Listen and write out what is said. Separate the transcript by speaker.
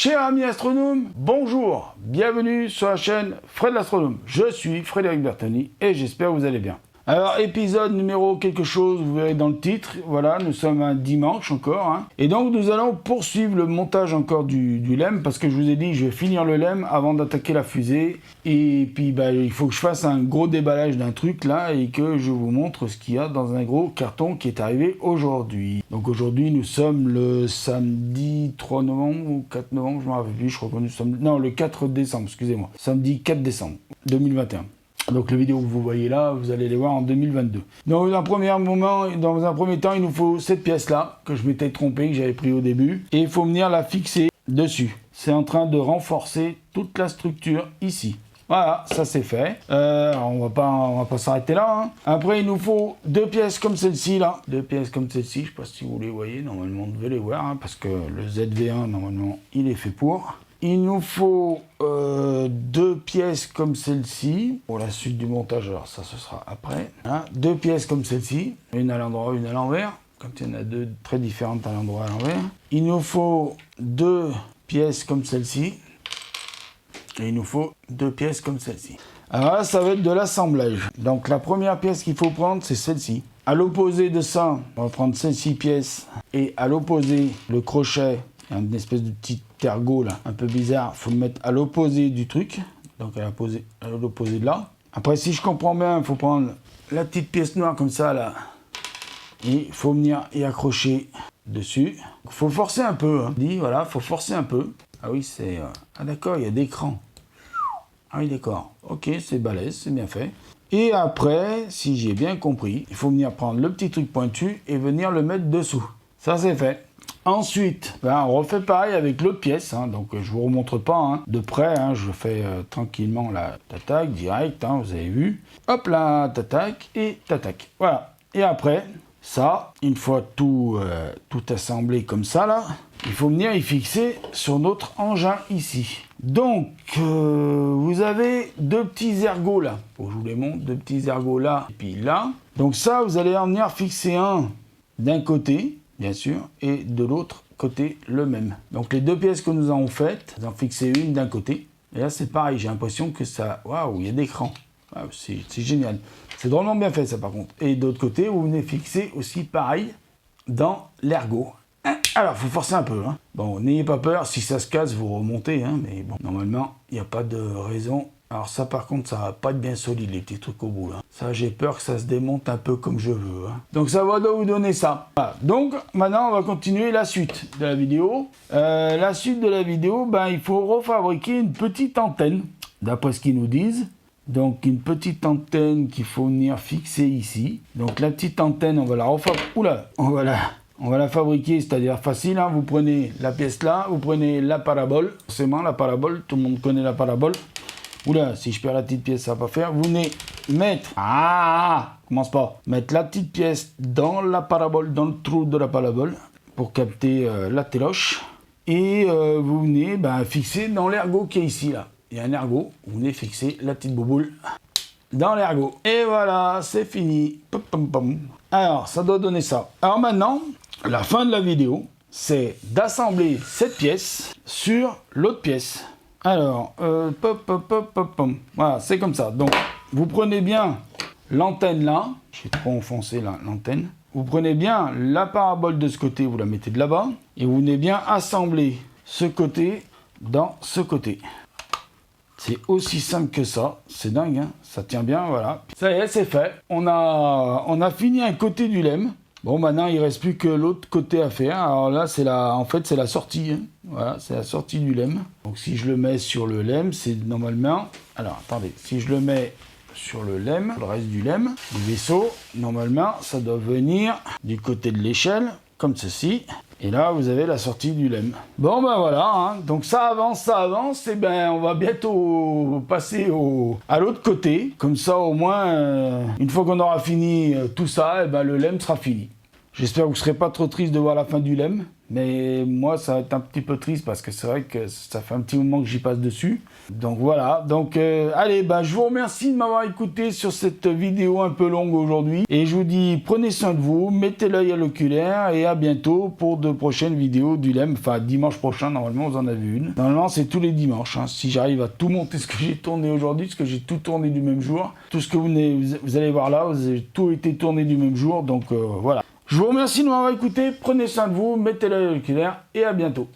Speaker 1: Chers amis astronomes, bonjour, bienvenue sur la chaîne Fred l'Astronome. Je suis Frédéric Bertoni et j'espère que vous allez bien. Alors, épisode numéro quelque chose, vous verrez dans le titre, voilà, nous sommes un dimanche encore, hein. Et donc nous allons poursuivre le montage encore du LEM, parce que je vous ai dit, je vais finir le LEM avant d'attaquer la fusée, et puis bah, il faut que je fasse un gros déballage d'un truc là, et que je vous montre ce qu'il y a dans un gros carton qui est arrivé aujourd'hui. Donc aujourd'hui, nous sommes le samedi 3 novembre ou 4 novembre, je ne me rappelle plus, je crois que nous sommes... Non, le 4 décembre, excusez-moi, samedi 4 décembre 2021. Donc les vidéos que vous voyez là, vous allez les voir en 2022. Donc dans un premier temps, il nous faut cette pièce-là, que je m'étais trompé, que j'avais pris au début. Et il faut venir la fixer dessus. C'est en train de renforcer toute la structure ici. Voilà, ça c'est fait. On va pas s'arrêter là, hein. Après, il nous faut deux pièces comme celle-ci là. Deux pièces comme celle-ci, je sais pas si vous les voyez. Normalement, vous devez les voir, hein, parce que le ZV1, normalement, il est fait pour. Il nous faut deux pièces comme celle-ci. Pour la suite du montage, alors ça, ce sera après. Hein. Deux pièces comme celle-ci. Une à l'endroit, une à l'envers. Comme il y en a deux très différentes à l'endroit, à l'envers. Il nous faut deux pièces comme celle-ci. Et il nous faut deux pièces comme celle-ci. Alors là, ça va être de l'assemblage. Donc la première pièce qu'il faut prendre, c'est celle-ci. À l'opposé de ça, on va prendre celle-ci pièce. Et à l'opposé, le crochet. Il y a une espèce de petit ergot là, un peu bizarre. Il faut le mettre à l'opposé du truc. Donc à l'opposé de là. Après, si je comprends bien, il faut prendre la petite pièce noire comme ça là. Et il faut venir y accrocher dessus. Il faut forcer un peu. Hein. Voilà, il faut forcer un peu. Ah oui, c'est... Ah d'accord, il y a des crans. Ah oui, d'accord. Ok, c'est balèze, c'est bien fait. Et après, si j'ai bien compris, il faut venir prendre le petit truc pointu et venir le mettre dessous. Ça, c'est fait. Ensuite, ben, on refait pareil avec l'autre pièce, hein, donc je vous remontre pas hein, de près, hein, je fais tranquillement la tatac, direct, hein, vous avez vu. Hop là, tatac et tatac. Voilà. Et après, ça, une fois tout assemblé comme ça là, il faut venir y fixer sur notre engin ici. Donc, vous avez deux petits ergots là. Faut que je vous les montre, deux petits ergots là et puis là. Donc ça, vous allez en venir fixer un d'un côté. Bien sûr, et de l'autre côté, le même. Donc les deux pièces que nous avons faites, vous en fixez une d'un côté, et là c'est pareil, j'ai l'impression que ça... Waouh, il y a des crans. Ah, c'est génial. C'est drôlement bien fait ça par contre. Et de l'autre côté, vous venez fixer aussi pareil dans l'ergot. Alors, il faut forcer un peu. Hein. Bon, n'ayez pas peur, si ça se casse, vous remontez. Hein, mais bon, normalement, il n'y a pas de raison. Alors ça, par contre, ça va pas être bien solide, les petits trucs au bout. Là. Ça, j'ai peur que ça se démonte un peu comme je veux. Hein. Donc ça va vous donner ça. Voilà. Donc, maintenant, on va continuer la suite de la vidéo. La suite de la vidéo, ben, il faut refabriquer une petite antenne, d'après ce qu'ils nous disent. Donc, une petite antenne qu'il faut venir fixer ici. Donc, la petite antenne, on va la refabriquer. Oula, on va la fabriquer, c'est-à-dire facile. Hein. Vous prenez la pièce là, vous prenez la parabole. Forcément, la parabole, tout le monde connaît la parabole. Oula, si je perds la petite pièce, ça va pas faire. Vous venez mettre... commence pas. Mettre la petite pièce dans la parabole, dans le trou de la parabole, pour capter la téloche. Et vous venez fixer dans l'ergot qui est ici, là. Il y a un ergot, vous venez fixer la petite bouboule dans l'ergot. Et voilà, c'est fini. Pom, pom, pom. Alors, ça doit donner ça. Alors maintenant, la fin de la vidéo, c'est d'assembler cette pièce sur l'autre pièce. Alors, voilà, c'est comme ça. Donc, vous prenez bien l'antenne là. J'ai trop enfoncé l'antenne. Vous prenez bien la parabole de ce côté, vous la mettez de là-bas. Et vous venez bien assembler ce côté dans ce côté. C'est aussi simple que ça. C'est dingue, hein, ça tient bien, voilà. Ça y est, c'est fait. On a fini un côté du LEM. Bon, maintenant, il ne reste plus que l'autre côté à faire. Alors là, en fait, c'est la sortie. Hein. Voilà, c'est la sortie du LEM. Donc, si je le mets sur le LEM, c'est normalement... Alors, attendez. Si je le mets sur le LEM, le reste du LEM, du vaisseau, normalement, ça doit venir du côté de l'échelle, comme ceci. Et là, vous avez la sortie du LEM. Bon, ben voilà. Hein. Donc, ça avance. Et ben, on va bientôt passer à l'autre côté. Comme ça, au moins, une fois qu'on aura fini tout ça, et ben, le LEM sera fini. J'espère que vous ne serez pas trop triste de voir la fin du LEM. Mais moi, ça va être un petit peu triste parce que c'est vrai que ça fait un petit moment que j'y passe dessus. Donc voilà, donc allez, je vous remercie de m'avoir écouté sur cette vidéo un peu longue aujourd'hui. Et je vous dis, prenez soin de vous, mettez l'œil à l'oculaire et à bientôt pour de prochaines vidéos du LEM. Enfin, dimanche prochain, normalement, vous en avez une. Normalement, c'est tous les dimanches. Hein. Si j'arrive à tout monter ce que j'ai tourné aujourd'hui, parce que j'ai tout tourné du même jour. Tout ce que vous allez voir là, tout été tourné du même jour. Donc voilà. Je vous remercie de m'avoir écouté, prenez soin de vous, mettez l'œil à l'oculaire et à bientôt.